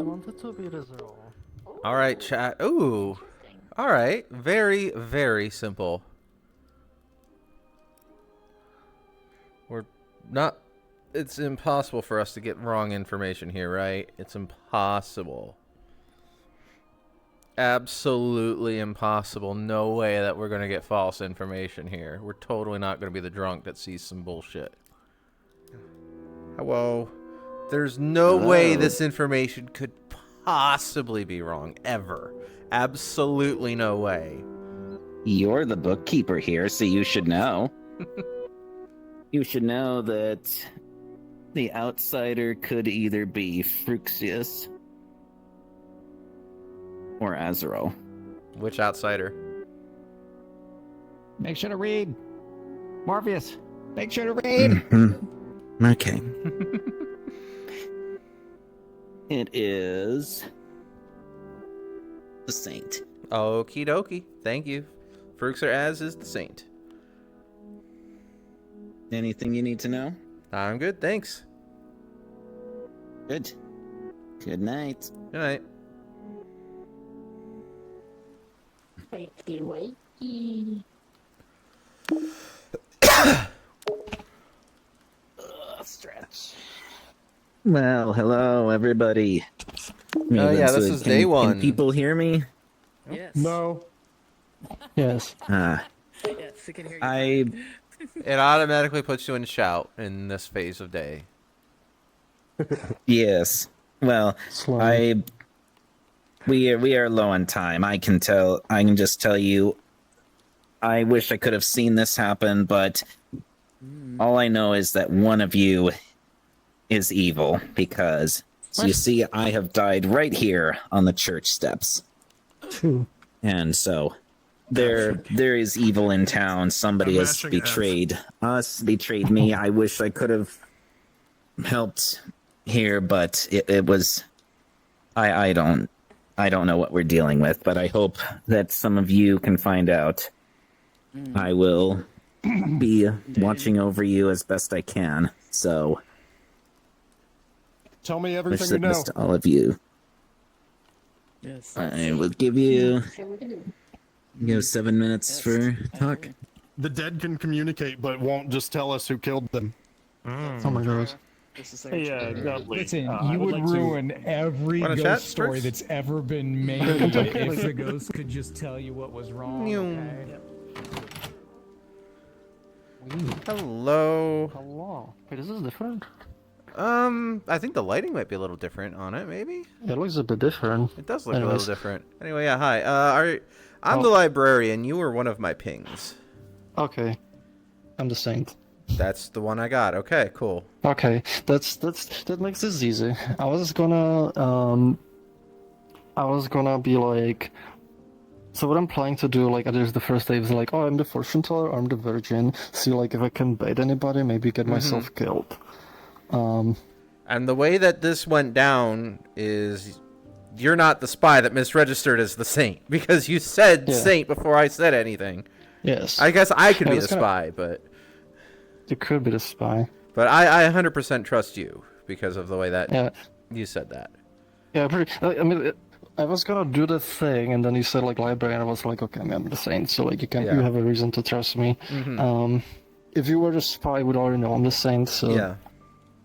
wanted to be this role. All right, chat. Ooh. All right. Very, very simple. We're not... It's impossible for us to get wrong information here, right? It's impossible. Absolutely impossible. No way that we're going to get false information here. We're totally not going to be the drunk that sees some bullshit. Hello. There's no way this information could possibly be wrong, ever. Absolutely no way. You're the bookkeeper here, so you should know. You should know that the outsider could either be Fruxius or Azero. Which outsider? Make sure to read. Morpheus, make sure to read. Mm-hmm. Okay. It is the Saint. Okie dokie. Thank you. Fruxer Az is the Saint. Anything you need to know? I'm good, thanks. Good. Good night. Good night. Wakey, wakey. Stretch. Well, hello, everybody. Oh, yeah, this is day one. Can people hear me? Yes. No. Yes. Ah, Yes, I can hear you. It automatically puts you in shout in this phase of day. yes. Well, Slowly. we are low on time. I can just tell you, I wish I could have seen this happen, but all I know is that one of you is evil because you see, I have died right here on the church steps. And so there is evil in town. Somebody has betrayed us, betrayed me. I wish I could have helped here, but it was I don't know what we're dealing with, but I hope that some of you can find out. I will be watching over you as best I can. So Tell me wish everything the you know. best to all of you. Yes. I will give you 7 minutes for talk. The dead can communicate, but won't just tell us who killed them. Oh my god. Hey, Dudley. Listen, I you would like to- ruin every Wanna ghost chat, story Strix? that's ever been made if the ghost could just tell you what was wrong. Okay? Hello. Hello. Wait, is this different? I think the lighting might be a little different on it, maybe? It looks a bit different. It does look a Anyways. little different. Anyway, yeah, hi. I'm the librarian. You were one of my pings. Okay. I'm the saint. That's the one I got. Okay, cool. Okay, that makes this easy. I was gonna be like, so what I'm planning to do, like, at least the first day is like, oh, I'm the fortune teller, I'm the virgin. See, like, if I can bait anybody, maybe get myself killed. And the way that this went down is you're not the spy that misregistered as the saint because you said saint before I said anything. Yes. I guess I could I be was the gonna- spy, but You could be the spy. I 100% trust you because of the way that Yeah. you said that. Yeah, pretty. I mean, I was gonna do the thing, and then you said like library, and I was like, okay, I'm the saint, so like you have a reason to trust me. If you were the spy, would already know I'm the saint. So Yeah,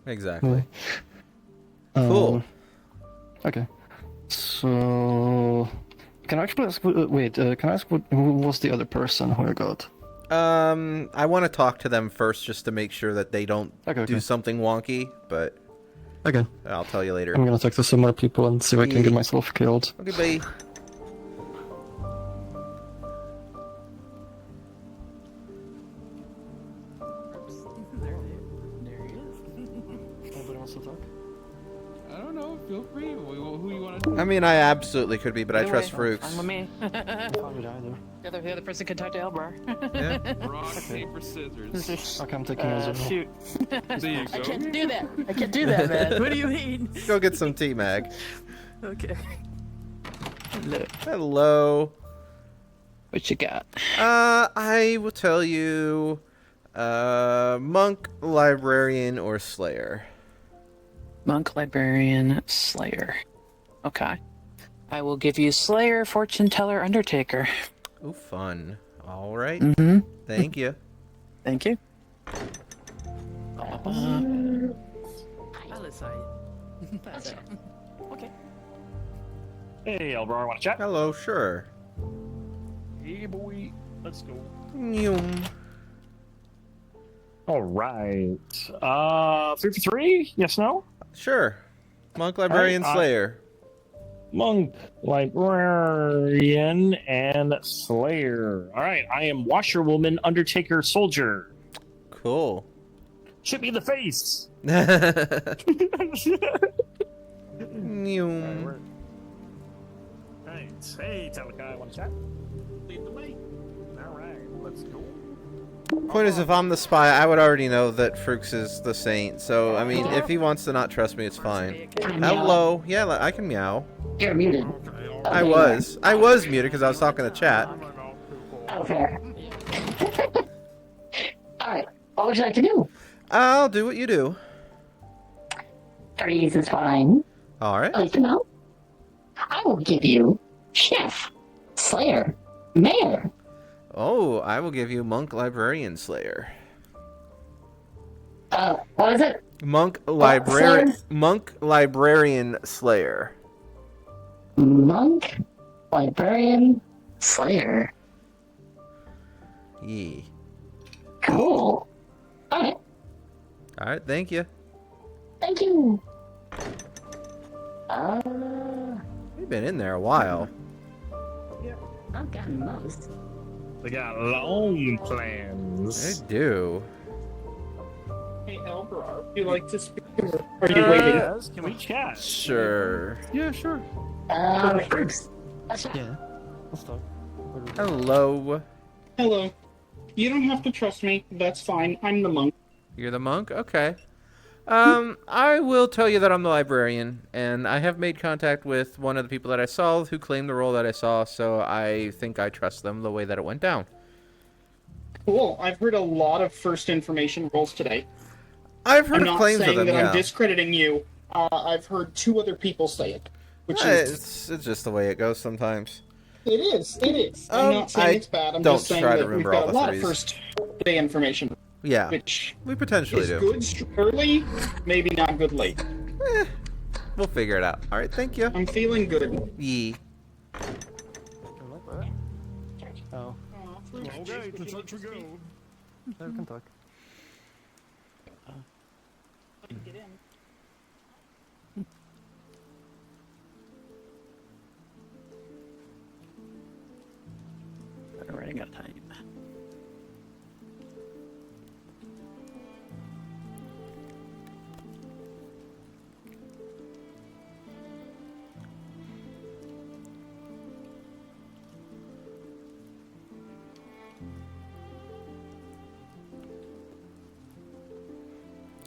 exactly. Cool. Okay. So can I actually ask? Wait, can I ask who was the other person who I got? I want to talk to them first just to make sure that they don't Okay. do something wonky, but Okay. I'll tell you later. I'm gonna talk to some more people and see if I can get myself killed. Okay, bye. There he is. Anybody wants to talk? I don't know. Feel free. Who you want to? I mean, I absolutely could be, but I Either trust way, Frooks. Fine with me. I'm fine with either. The other person can talk to Elbar. Yeah. Rock, paper, scissors. Okay, I'm taking as a Shoot. There you I go. can't do that. I can't do that, man. What do you mean? Go get some tea, Mag. Okay. Hello. What you got? I will tell you, monk, librarian, or slayer. Monk, librarian, slayer. Okay. I will give you Slayer, Fortune Teller, Undertaker. Ooh, fun. All right. Mm-hmm. Thank you. Thank you. Okay. Hey, Elbar, want to chat? Hello, sure. Hey, boy. Let's go. Nyum. All right. 3 for 3? Yes, no? Sure. Monk, Librarian, Alright, Slayer. Monk, Librarian, and Slayer. All right, I am Washerwoman, Undertaker, Soldier. Cool. Shoot me in the face! Nyum. Right. Hey, Telekai, want to chat? Lead the way. All right, let's go. Point is, if I'm the spy, I would already know that Frooks is the saint. So, I mean, if he wants to not trust me, it's fine. Hello. Yeah, I can meow. You're muted. I was muted because I was talking to chat. Oh, fair. Alright, what would you like to do? I'll do what you do. Threes is fine. All right. I'd like to know. I will give you Chef, Slayer, Mayor. Oh, I will give you Monk, Librarian, Slayer. What is it? Monk, Slayer? Monk, Librarian, Slayer. Monk, Librarian, Slayer. Yee. Cool. Alright, All right. Thank you. thank you. You've been in there a while. I've gotten most. We got long plans. I do. Hey, Elbrar, would you like to speak? Or are you waiting? Yes, can we chat? Sure. Yeah, sure. Fruits. Yeah. Let's talk. Hello. Hello. You don't have to trust me. That's fine. I'm the monk. You're the monk? Okay. I will tell you that I'm the librarian, and I have made contact with one of the people that I saw who claimed the role that I saw, so I think I trust them the way that it went down. Cool. I've heard a lot of first information roles today. I've heard I'm of not claims saying of them, that yeah. I'm discrediting you. I've heard 2 other people say it, which is It's just the way it goes sometimes. it is. It is. I'm not saying I it's bad. I'm don't just saying try to that we've remember got all a the lot threes. of first day information, Yeah, which we potentially is do. good early, maybe not good late. We'll figure it out. All right, thank you. I'm feeling good. Yee. Oh, Okay, to church we go. yeah, we can talk. Get in. We're running out of time.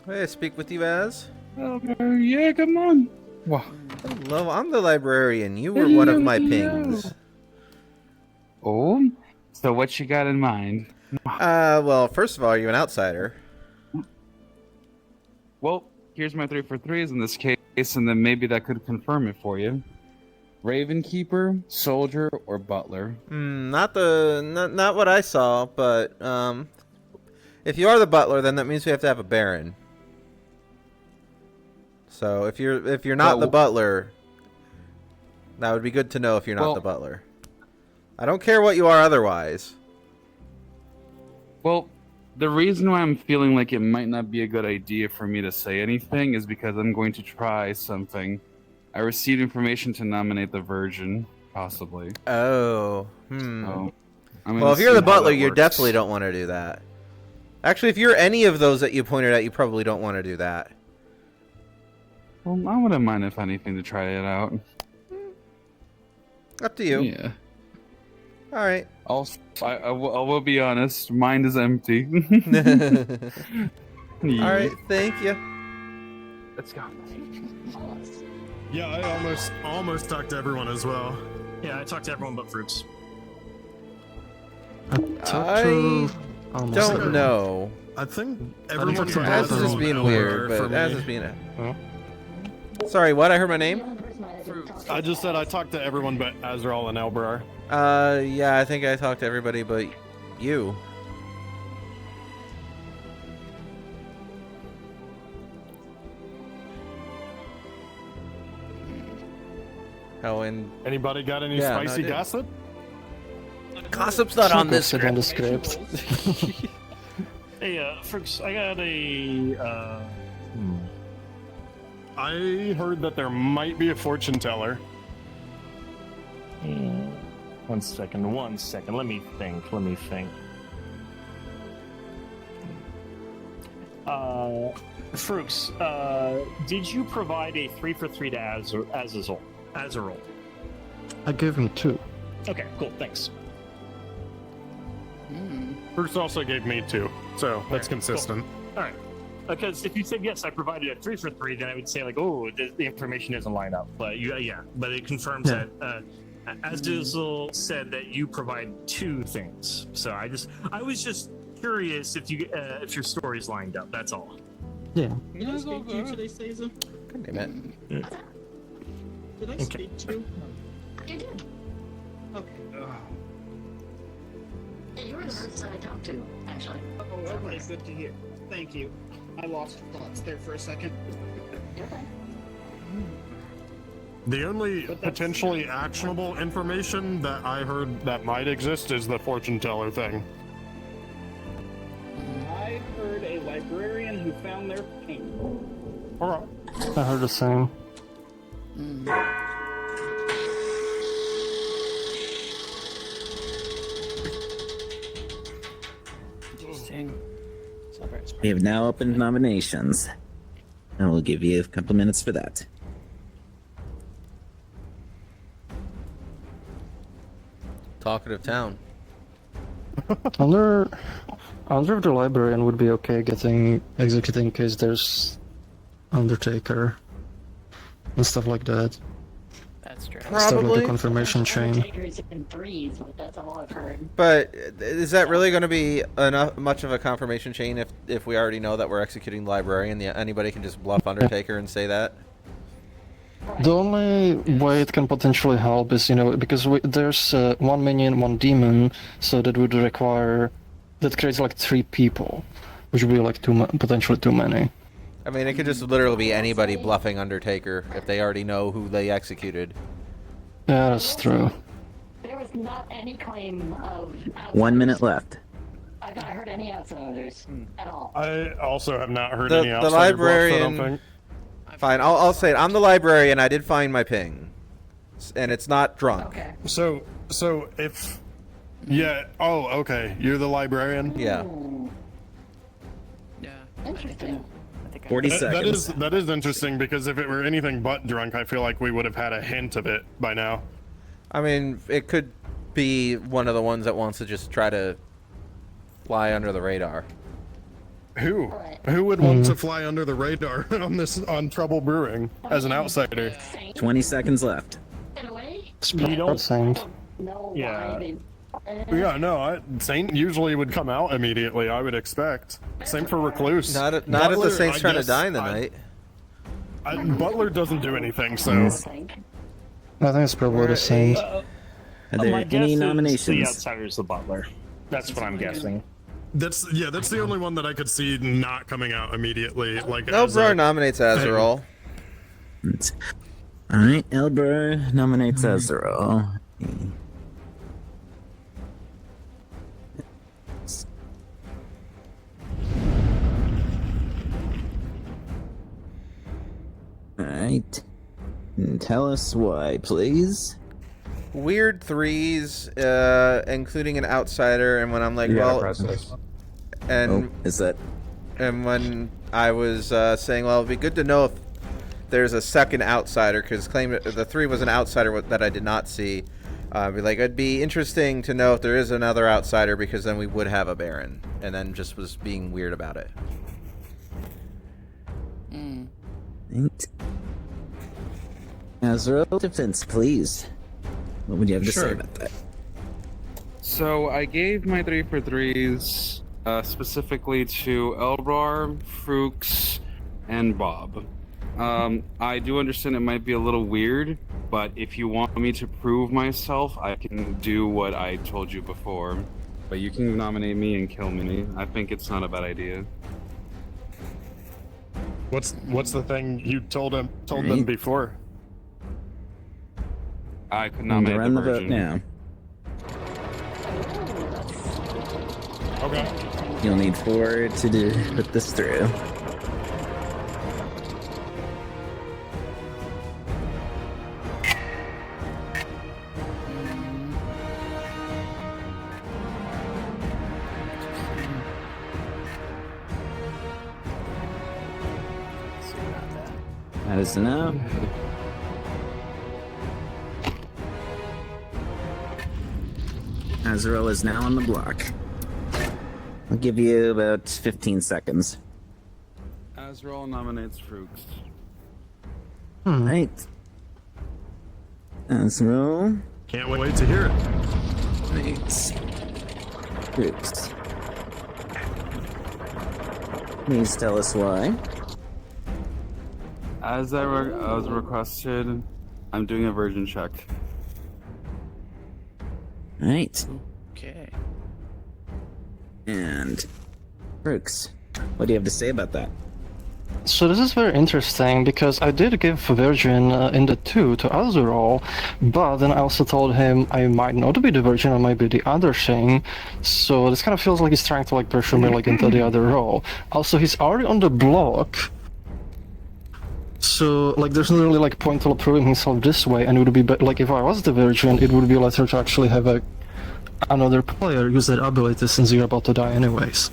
Hey, I speak with you as? Yeah, come on. Wow. Hello, I'm the librarian. You were one of my pings. Oh, so what you got in mind? Well, first of all, you're an outsider. Well, here's my 3 for 3s in this case, and then maybe that could confirm it for you. Ravenkeeper, Soldier, or Butler? Not what I saw, but if you are the butler, then that means we have to have a baron. So if you're not the butler, that would be good to know if you're not the butler. I don't care what you are otherwise. Well, the reason why I'm feeling like it might not be a good idea for me to say anything is because I'm going to try something. I received information to nominate the Virgin, possibly. Oh, So, well, if you're the butler, you definitely don't want to do that. Actually, if you're any of those that you pointed out, you probably don't want to do that. Well, I wouldn't mind if anything to try it out. Up to you. Yeah. All right. I will be honest. Mind is empty. All right. Thank you. Let's go. Yeah, I almost talked to everyone as well. Yeah, I talked to everyone but Fruits. I don't know. I think I everyone think tried Az to is vote being Elbar weird, for but Az me. is being. Sorry, what? I heard my name. I just said I talked to everyone but Azrael and Elbrar. Yeah, I think I talked to everybody but you. Oh, and Anybody got any Yeah, no, I spicy did. gossip? gossip's not on this Sit on script. the script. Hey, Frix, I got a. I heard that there might be a fortune teller. One second. Let me think. Frux, did you provide a 3 for 3 to Azrael? I gave him 2. Okay, cool, thanks. Bruce also gave me 2, so that's Alright, consistent. Alright. Because if you said yes, I provided a 3 for 3, then I would say like, oh, the information doesn't line up. But but it confirms that Azrael said that you provide 2 things. So I was just curious if your stories lined up. That's all. Yeah. Did I speak to you today, Caesar? God damn it. Did I speak to you? You did. Okay. Yeah, you were the person I talked to, actually. Oh, okay, good to hear. Thank you. I lost thoughts there for a second. You're fine. The only potentially actionable information that I heard that might exist is the fortune teller thing. I heard a librarian who found their paint. Alright. I heard the same. Interesting. We have now opened nominations. I will give you a couple minutes for that. Talkative town. I wonder if the librarian would be okay getting executed in case there's Undertaker and stuff like that. That's true. Stuff like Probably. the confirmation chain. Undertakers in 3s, but that's all I've heard. But is that really going to be much of a confirmation chain if we already know that we're executing the librarian? Anybody can just bluff Undertaker and say that? The only way it can potentially help is, because there's 1 minion, 1 demon, so that would require... That creates like 3 people, which would be like potentially too many. I mean, it could just literally be anybody bluffing Undertaker if they already know who they executed. Yeah, that's true. There was not any claim of... 1 minute left. I've not heard any outsiders at all. I also have not heard The- any the outsider bluffs, I don't librarian- think. Fine, I'll say it. I'm the librarian. I did find my ping. And it's not drunk. Okay. So if... Yeah, oh, okay. You're the librarian? Yeah. Yeah. Interesting. I think 40 That seconds. is interesting because if it were anything but drunk, I feel like we would have had a hint of it by now. I mean, it could be one of the ones that wants to just try to fly under the radar. Who? Right. Who would want to fly under the radar on Trouble Brewing as an outsider? 20 seconds left. In a way, You don't. Saint. no Yeah. why they... Yeah, no, Saint usually would come out immediately, I would expect. Same for Recluse. Not if the Butler, Saints I trying to guess, die in the night. Butler doesn't do anything, so... I think it's probably the same. Are there My guess any is the nominations? outsider's the butler. That's what I'm guessing. That's the only one that I could see not coming out immediately. Like No, as a- Brar nominates Azrael. Alright, Elbur nominates Azrael. Alright. Tell us why, please. Weird threes, including an outsider, and when I'm like, and Oh, is that... and when I was saying, well, it'd be good to know if there's a second outsider, because the 3 was an outsider that I did not see. Be like, it'd be interesting to know if there is another outsider, because then we would have a Baron, and then just was being weird about it. Right. Azrael, defense, please. What would you have to say Sure. about that? So I gave my 3 for 3s specifically to Elbrar, Frooks, and Bob. I do understand it might be a little weird But if you want me to prove myself, I can do what I told you before. But you can nominate me and kill me. I think it's not a bad idea. What's the thing you told them before? I could I'm gonna nominate run the the vote virgin. now. Okay. You'll need 4 to put this through. That is enough. Azrael is now on the block. I'll give you about 15 seconds. Azrael nominates Frooks. Right. Azrael. Can't wait to hear it. Right. Groups. Please tell us why. As I was requested, I'm doing a virgin check. Right. Okay. And Brooks, what do you have to say about that? So this is very interesting because I did give Virgin in the 2 to Azurol, but then I also told him I might not be the Virgin, I might be the other thing. So this kind of feels like he's trying to like pressure me like into the other role. Also, he's already on the block. So like there's not really like point to proving himself this way, and it would be like if I was the Virgin, it would be better to actually have another player use that ability since you're about to die anyways.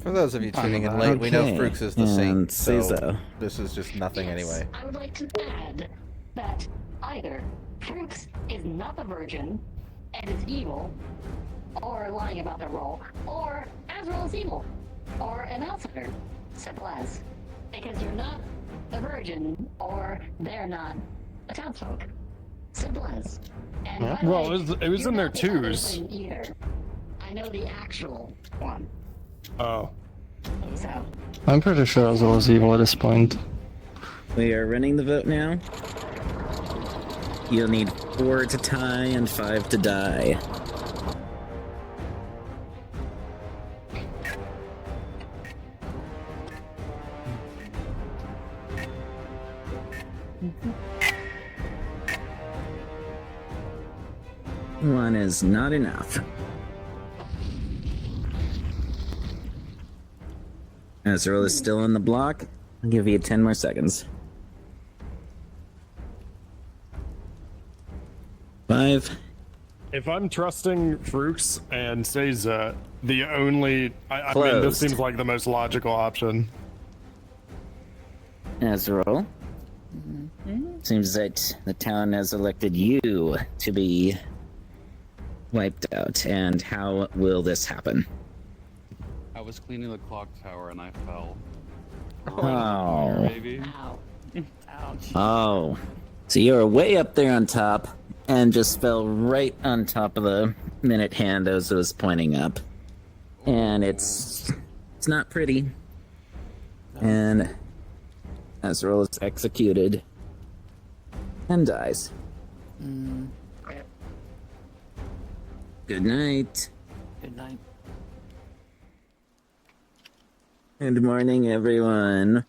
For those of you tuning in late, we know Okay, Frooks is the and saint, so Caesar. this is just nothing anyway. I would like to add that either Fruits is not the Virgin and is evil, or lying about their role, or Azrael is evil, or an outsider. Simple as. Because you're not the Virgin, or they're not a townsfolk. Simple as. And by the Well, way, it was you're in their not the other twos. thing either. I know the actual one. Oh. So, I'm pretty sure Azrael is evil at this point. We are running the vote now. You'll need 4 to tie and 5 to die. One is not enough. Azrael is still on the block. I'll give you 10 more seconds. 5. If I'm trusting Frooks and Seiza, the only I mean, this Closed. seems like the most logical option. Azrael. Seems that the town has elected you to be wiped out. And how will this happen? I was cleaning the clock tower and I fell. Oh. Baby. ow. Ouch. Oh. So you were way up there on top and just fell right on top of the minute hand as it was pointing up. And it's not pretty. And Azrael is executed and dies. Good night. Good night. Good morning, everyone.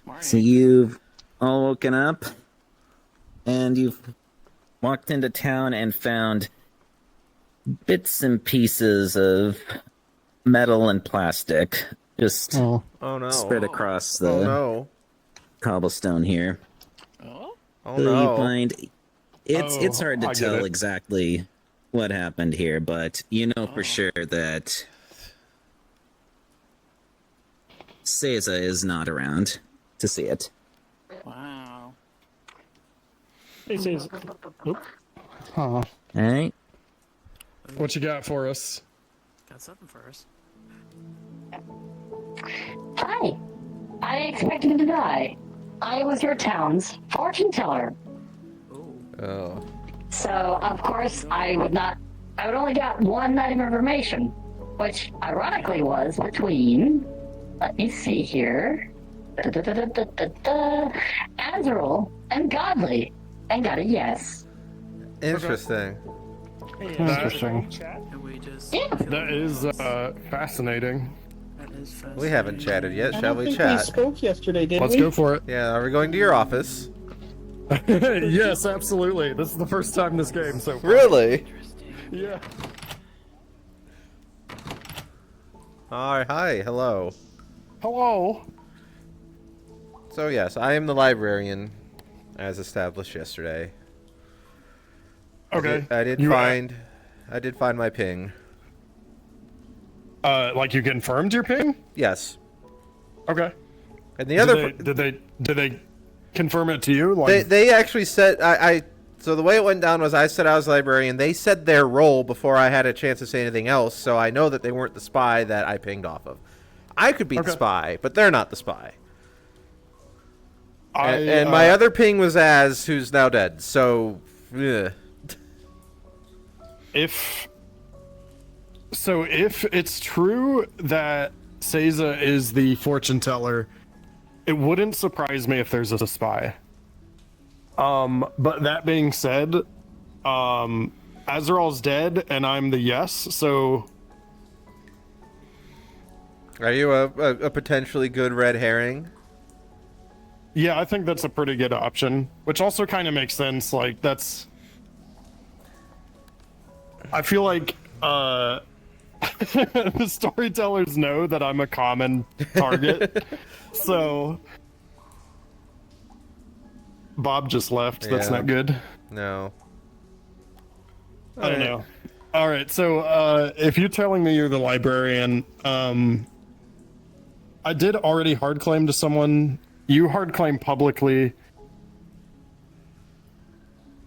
Morning. So you've all woken up and you've walked into town and found bits and pieces of metal and plastic just Oh. Oh no. spread across the Oh no. cobblestone here. Oh? Oh So you no. find it's Oh, hard to I get tell it. exactly what happened here, but you know for sure that Seiza is not around to see it. Wow. He says, "Oop, Huh. All right. What you got for us? Got something for us. Hi. I expected to die. I was your town's fortune teller. Oh. So, of course, I would only got one night of information, which ironically was between, let me see here, Azrael and Godly, and got a yes. Interesting. Interesting. Yeah. That is fascinating. We haven't chatted yet, I shall don't we think chat? we spoke yesterday, did Let's we? go for it. Yeah, are we going to your office? Yes, absolutely. This is the first time this game, so Really? yeah. Hi, hello. Hello. So yes, I am the librarian, as established yesterday. Okay. I did You, find my ping. like you confirmed your ping? Yes. Okay. And the other Did they confirm it to you? Like, they actually said so the way it went down was I said I was librarian. They said their role before I had a chance to say anything else, so I know that they weren't the spy that I pinged off of. I could be the Okay. spy, but they're not the spy. And my other ping was Az, who's now dead. So, ugh. if it's true that Seiza is the fortune teller, it wouldn't surprise me if there's a spy. But that being said, Azrael's dead and I'm the yes, so Are you a potentially good red herring? yeah, I think that's a pretty good option. Which also kind of makes sense. Like that's, I feel like the storytellers know that I'm a common target, so Bob just left. That's Yeah. not good. No. I don't know. All right, so if you're telling me you're the librarian, I did already hard claim to someone. You hard claim publicly.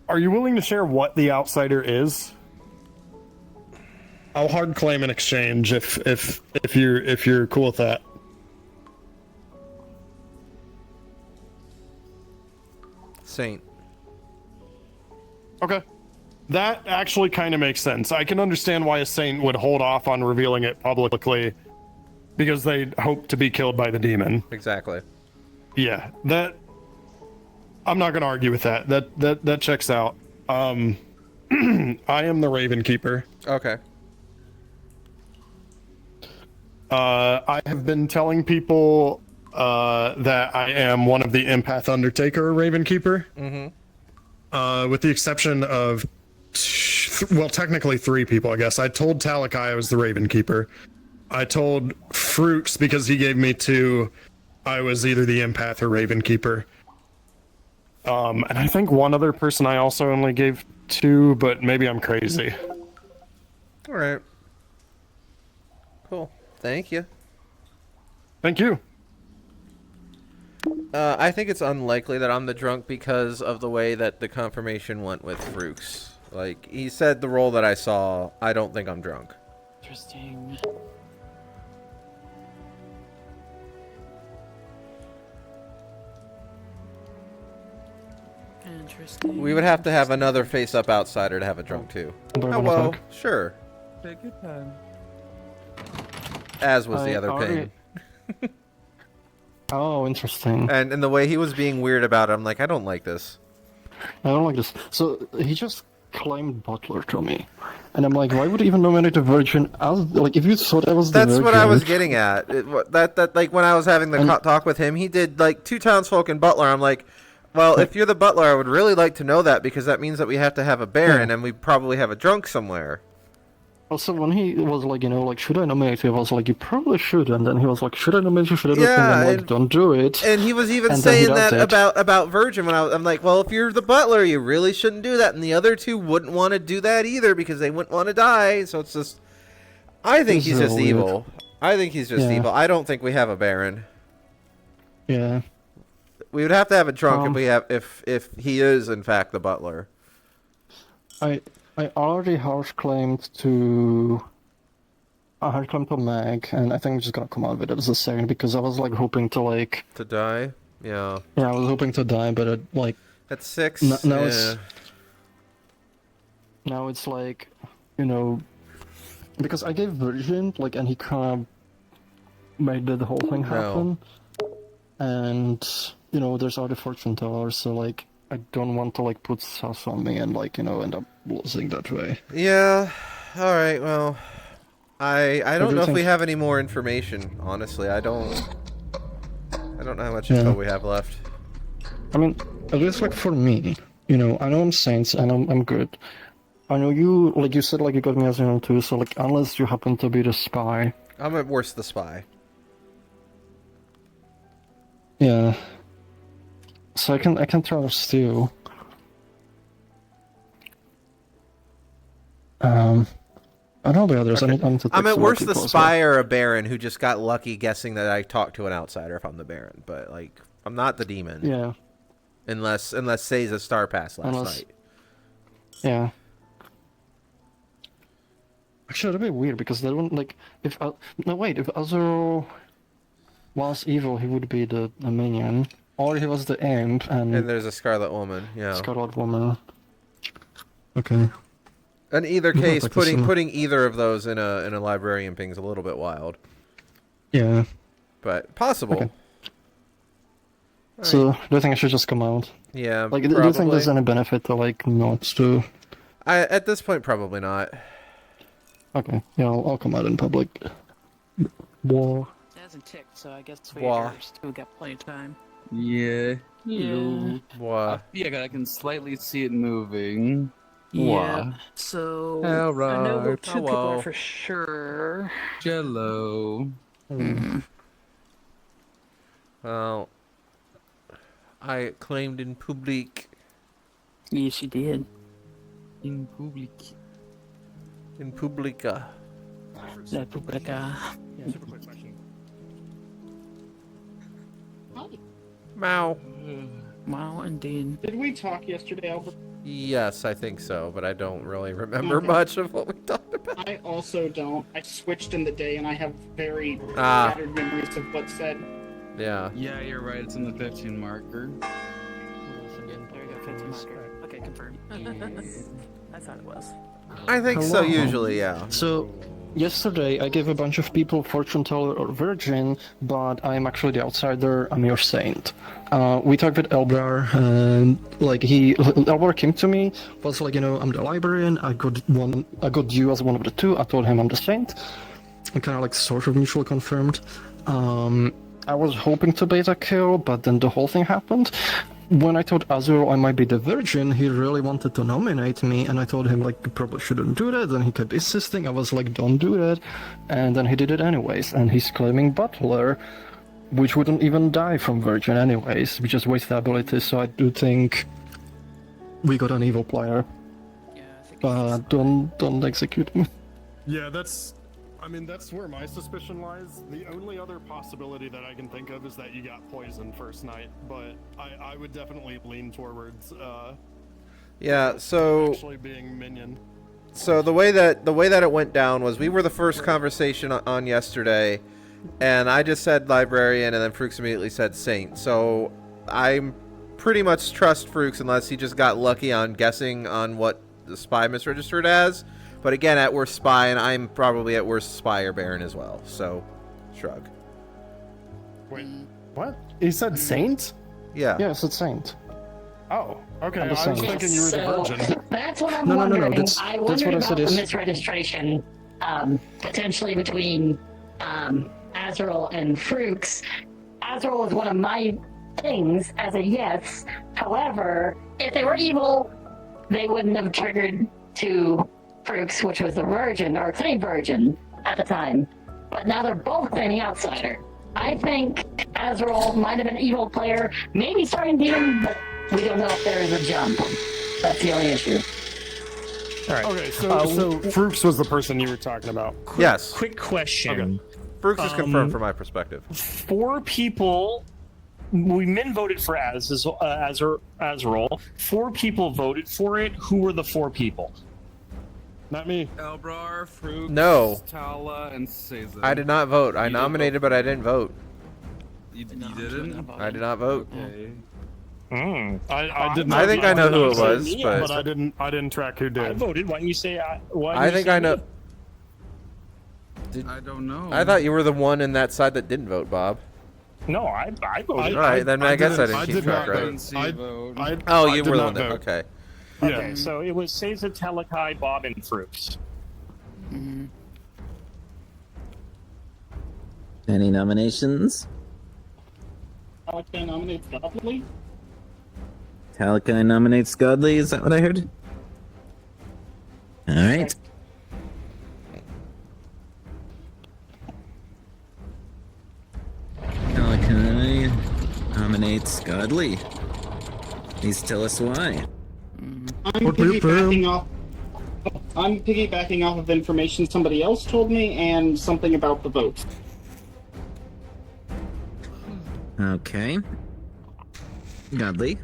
Are you willing to share what the outsider is? I'll hard claim in exchange if you're cool with that. Saint. Okay. That actually kind of makes sense. I can understand why a saint would hold off on revealing it publicly because they hope to be killed by the demon. Exactly. Yeah, that I'm not going to argue with that. That checks out. I am the Raven Keeper. Okay. I have been telling people that I am one of the Empath Undertaker Raven Keeper. Mm-hmm. With the exception of, well, technically 3 people, I guess. I told Talakai I was the Raven Keeper. I told Fruits, because he gave me 2, I was either the Empath or Raven Keeper. And I think one other person I also only gave 2, but maybe I'm crazy. All right. Cool. Thank you. Thank you. I think it's unlikely that I'm the drunk because of the way that the confirmation went with Frooks. Like, he said the role that I saw, I don't think I'm drunk. Interesting. Interesting. We would have to have another face-up outsider to have a drunk, too. Do I Oh, wanna well, talk? sure. Take your time. As was the I other already- ping. Oh, interesting. And the way he was being weird about it, I'm like, I don't like this. I don't like this. So he just claimed Butler to me, and I'm like, why would he even nominate a virgin? As like, if you thought I was the That's virgin, what I was getting at. That like when I was having the And- talk with him, he did like 2 townsfolk and Butler. I'm like, well, if you're the Butler, I would really like to know that because that means that we have to have a Baron Yeah. and we probably have a drunk somewhere. Also, when he was like, like, should I nominate you? I was like, you probably should. And then he was like, should I nominate you? Should I do it? And Yeah, I'm like, and- don't do it. And he was even And then he saying does that it. about Virgin when I'm like, well, if you're the Butler, you really shouldn't do that. And the other 2 wouldn't want to do that either because they wouldn't want to die. So it's just, I think It's he's so just weird. evil. I think he's just Yeah. evil. I don't think we have a Baron. Yeah. We would have to have a drunk Um, if he is in fact the Butler. I already house claimed to. I hard claimed to Meg, and I think I'm just gonna come out with it as a second because I was like hoping to like. To die? Yeah. Yeah, I was hoping to die, but it like. At 6? Now yeah. it's. Now it's like, because I gave Virgin, like, and he kind of made the whole thing happen. and there's other fortune tellers, so like I don't want to like put sus on me and like end up losing that way. Yeah. All right. Well, I don't do you know if we think? have any more information. Honestly, I don't know how much info we have left. I mean, at least like for me, I know I'm Saints and I'm good. I know you, like you said, like you got me as too. So like, unless you happen to be the spy. I'm at worst the spy. Yeah. So I can trust you. I don't know the others. Okay. I need to I'm at some worst more the people as spy or a Baron who just got lucky guessing that I talked to an outsider if I'm the Baron. But like, I'm not the demon. Yeah. Unless Seiza Star Pass last night. Yeah. Actually, that'd be weird because they wouldn't like if if Azuro was evil, he would be the minion, or he was the imp and there's a Scarlet Woman. Yeah. Scarlet Woman. Okay. In either Yeah, case, like putting either of those in a librarian ping is a little bit wild. Yeah. But possible. Okay. So, do you think I should just come out? Yeah, Like, do you think there's any benefit to, like, not to... At this point, probably not. Okay, yeah, I'll come out in public. War. It hasn't ticked, so I guess we Wah. still got plenty of time. Yeah. Yeah. What? Yeah, I can slightly see it moving. Yeah. So I know who two people Hello. are for sure. Jello. Well, I claimed in public. Yes, you did. In public. In publica. La Publica. Super quick question. Mow. Wow, indeed. Did we talk yesterday, Albert? Yes, I think so, but I don't really remember much of what we talked about. I also don't. I switched in the day, and I have very Ah. scattered memories of what's said. Yeah. Yeah, you're right. It's in the 15 marker. There we go, 15 marker. Okay, confirmed. I thought it was. I think so, Hello. usually, yeah. So, yesterday I gave a bunch of people fortune teller or virgin, but I'm actually the outsider. I'm your saint. We talked with Elbrar, and like Elbrar came to me, was like, I'm the librarian. I got you as one of the two. I told him I'm the saint. And kind of like sort of mutually confirmed. I was hoping to bait a kill, but then the whole thing happened. When I told Azur I might be the virgin, he really wanted to nominate me, and I told him, like, you probably shouldn't do that, and he kept insisting. I was like, don't do that, and then he did it anyways, and he's claiming Butler, which wouldn't even die from virgin anyways, we just waste the ability, so I do think we got an evil player. Yeah, I think But don't execute me. Yeah, that's where my suspicion lies. The only other possibility that I can think of is that you got poisoned first night, but I would definitely lean towards Yeah, so actually being minion. So the way that it went down was we were the first conversation on yesterday, and I just said librarian, and then Fruix immediately said saint. So I'm pretty much trust Fruix unless he just got lucky on guessing on what the spy misregistered as. But again, at worst spy, and I'm probably at worst spy or baron as well. So, shrug. Wait, what? He said saint? Yeah. Yes, it's saint. Oh, okay. I'm the I was saint. thinking you were the virgin. That's what I'm No, wondering. that's I what wondered I about said the is- misregistration, potentially between Azrael and Fruix. Azrael is one of my things as a yes. However, if they were evil, they wouldn't have triggered to Fruix, which was the virgin, or claimed virgin at the time. But now they're both claiming outsider. I think Azrael might have been an evil player, maybe starting demon, but we don't know if there is a jump. That's the only issue. All right. Okay, so Fruix was the person you were talking about. Yes. Quick question. Fruix is confirmed from my perspective. 4 people. We men voted for Azrael. 4 people voted for it. Who were the 4 people? Not me. Elbrar, Fruix, No. Tala, and Seiza. I did not vote. I You didn't nominated, but I didn't vote. You No, didn't? I did not vote. Okay. I did not. I think I know who it vote, was, but but I didn't track who I did. voted. Why didn't you say? Why I didn't you think say I know. me? I don't know. I thought you were the one in that side that didn't vote, Bob. No, I voted. All right, then I guess I didn't keep track, not right? vote. Oh, I you did were the not one that. vote. Okay. Okay, Yeah. so it was Seiza, Talakai, Bob, and Fruits. Any nominations? Talakai nominates Godly. Talakai nominates Godly. Is that what I heard? All right. Talakai nominates Godly. Please tell us why. I'm piggybacking off of information somebody else told me and something about the vote. Okay. Godly,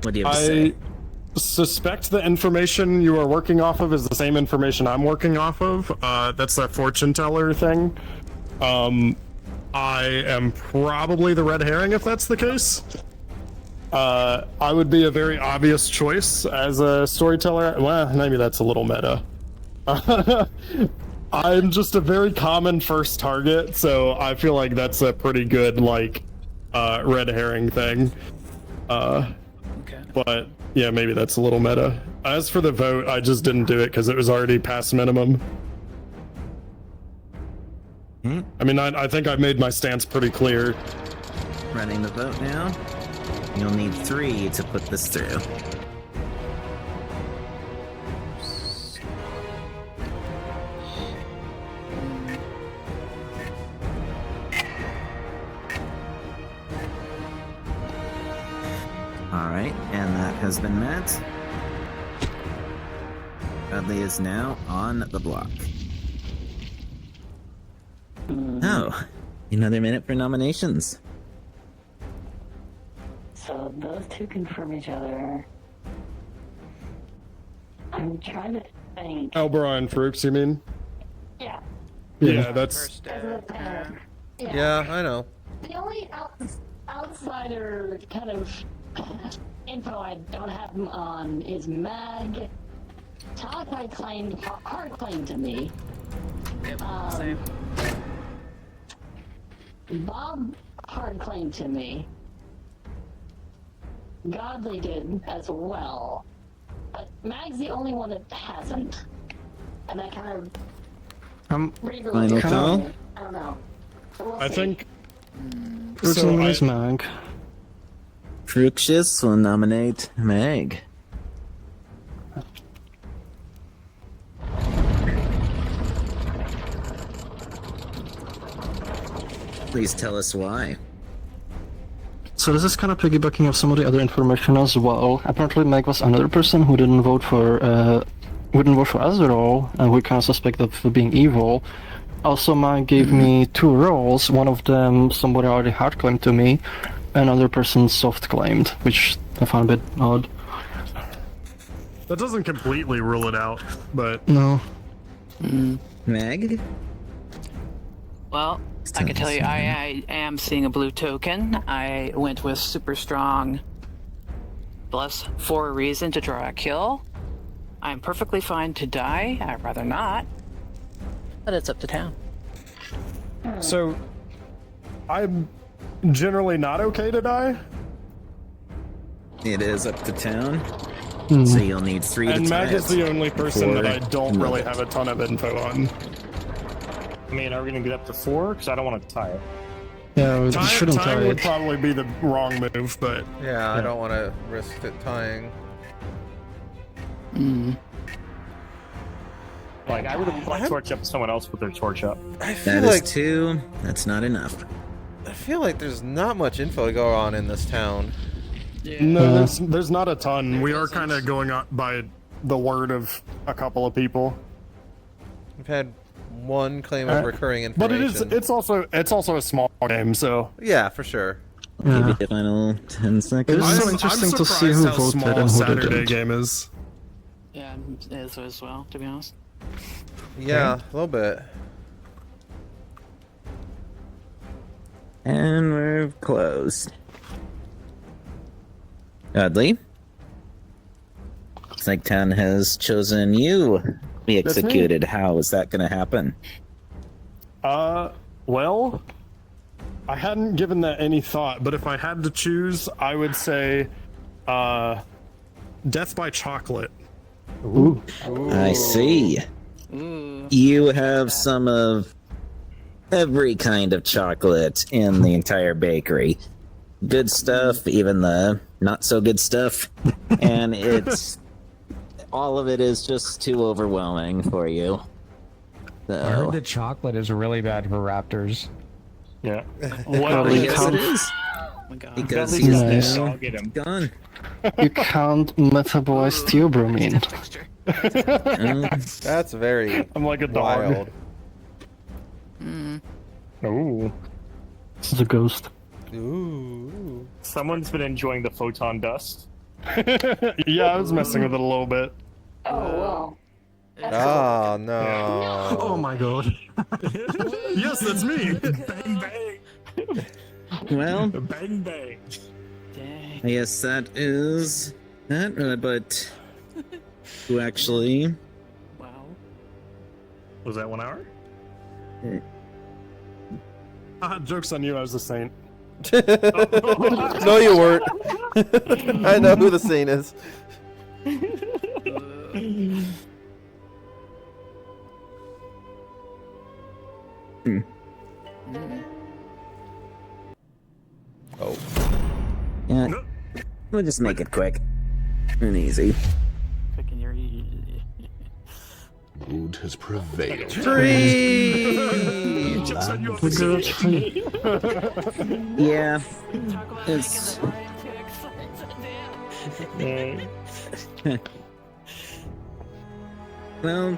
what do you have to say? I suspect the information you are working off of is the same information I'm working off of. That's that fortune teller thing. I am probably the red herring if that's the case. I would be a very obvious choice as a storyteller. Well, maybe that's a little meta. I'm just a very common first target, so I feel like that's a pretty good, like, red herring thing. But, yeah, maybe that's a little meta. As for the vote, I just didn't do it because it was already past minimum. I mean, I think I've made my stance pretty clear. Running the vote now. You'll need 3 to put this through. Alright, and that has been met. Dudley is now on the block. Oh, another minute for nominations. So those two confirm each other. I'm trying to think. Elbra and Fruits, you mean? Yeah. Yeah, that's... Yeah, I know. The only outsider kind of info I don't have him on is Mag. Talakai claimed hard claim to me. Same. Bob hard claim to me. Godly did as well. But Mag's the only one that hasn't. And that kind of Final call? I don't know. So we'll I see. think... Personally, is Mag. Fructious will nominate Meg. Please tell us why. So this is kind of piggybacking off some of the other information as well. Apparently, Meg was another person who didn't vote for us at all, and we kind of suspect of being evil. Also, Meg gave me 2 roles. One of them somebody already hard claimed to me, another person soft claimed, which I found a bit odd. That doesn't completely rule it out, but... No. Meg? Well, I can tell you I am seeing a blue token. I went with super strong plus for a reason to draw a kill. I'm perfectly fine to die. I'd rather not. But it's up to town. So, I'm generally not okay to die, It is up to town. So you'll need 3 to and tie Mag is it the only person that I before don't you really move it. have a ton of info on. I mean, are we gonna get up to 4? Because I don't want to tie it. Yeah, we shouldn't tie Tying would it. probably be the wrong move, but... Yeah, I don't want to risk it tying. Like, I would have like torch up someone else with their torch up. I feel That is like 2. That's not enough. I feel like there's not much info to go on in this town. No, there's not a ton. We are kind of going on by the word of a couple of people. We've had one claim of recurring But information. it's also a small game, so... Yeah, for sure. Give Yeah. you the final 10 seconds. It's so interesting to see who surprised how voted small and who Saturday didn't. game is. Yeah, it is as well, to be honest. Yeah, a little bit. And we're closed. Dudley? Looks like town has chosen you to be That's me. executed. How is that going to happen? Well, I hadn't given that any thought, but if I had to choose, I would say Death by Chocolate. Ooh. I see. You have some of every kind of chocolate in the entire bakery. Good stuff, even the not so good stuff. And it's all of it is just too overwhelming for you. I heard So, that chocolate is really bad for raptors. Yeah. Well, you yes, it can't, is. Oh my god. Because At he's least Nice. I'll get him. gone. you can't metabolize theobromine. That's very I'm like a dog. wild. Oh. This is a ghost. Ooh. Someone's been enjoying the photon dust. Yeah, I was messing with it a little bit. Oh, well. Oh no. Oh my god. Yes, that's me. Bang bang. Well, Bang bang. Dang. I guess that is that, but who actually? Wow. Was that 1 hour? Joke's on you, I was the saint. No, you weren't. I know who the saint is. Oh. Yeah, we'll just make it quick and easy. Picking your Mood has prevailed. Tree. Jokes on you. We got a tree. Yeah, Talk about it's well,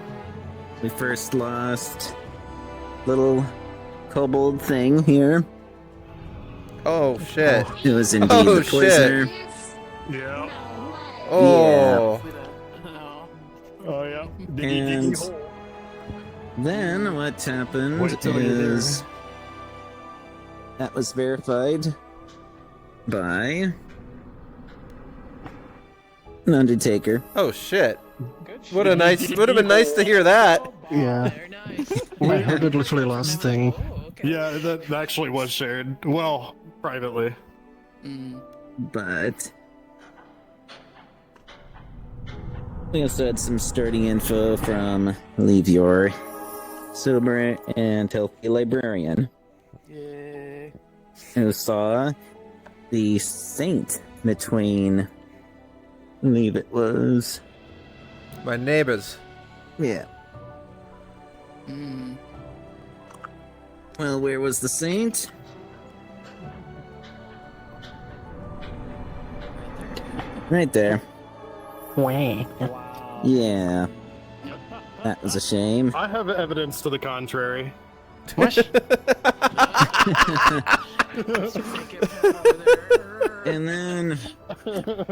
we first lost little kobold thing here. Oh shit. It was indeed Oh, the shit. poisoner. Yeah. Oh. Oh yeah. And hole. then what happened Wait till you're there. is that was verified by an Undertaker. Oh shit. Would have been nice to hear that. Yeah. Very nice. I heard it literally last thing. Oh, okay. Yeah, that actually was shared. Well, privately. But we also had some sturdy info from Leave Your Sober and Healthy Librarian, Yay. who saw the saint between, I believe it was, My neighbors. yeah. Well, where was the saint? Right there. Wah. Yeah. That was a shame. I have evidence to the contrary. And then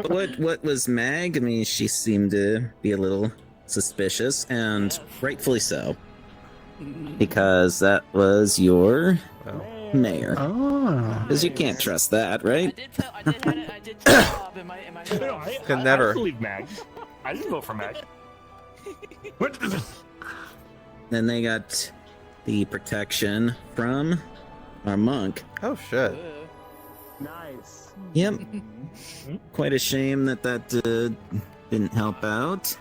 what was Mag? I mean, she seemed to be a little suspicious, and rightfully so. Because that was your mayor. Oh. Because you can't trust that, right? I did tell Bob in my No, Can never. I believe Mag. I didn't vote for Mag. What? Then they got the protection from our monk. Oh shit. Nice. Yep. Quite a shame that didn't help out.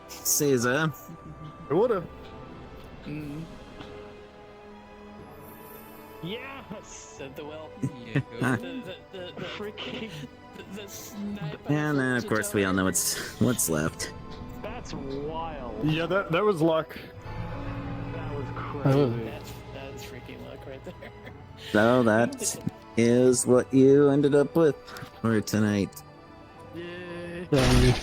Caesar. It would have. Yes. The freaking the sniper. And then, of course, we all know what's left. That's wild. Yeah, that was luck. That was Oh. crazy. That's freaking luck right there. So that is what you ended up with for tonight. Yay. Um,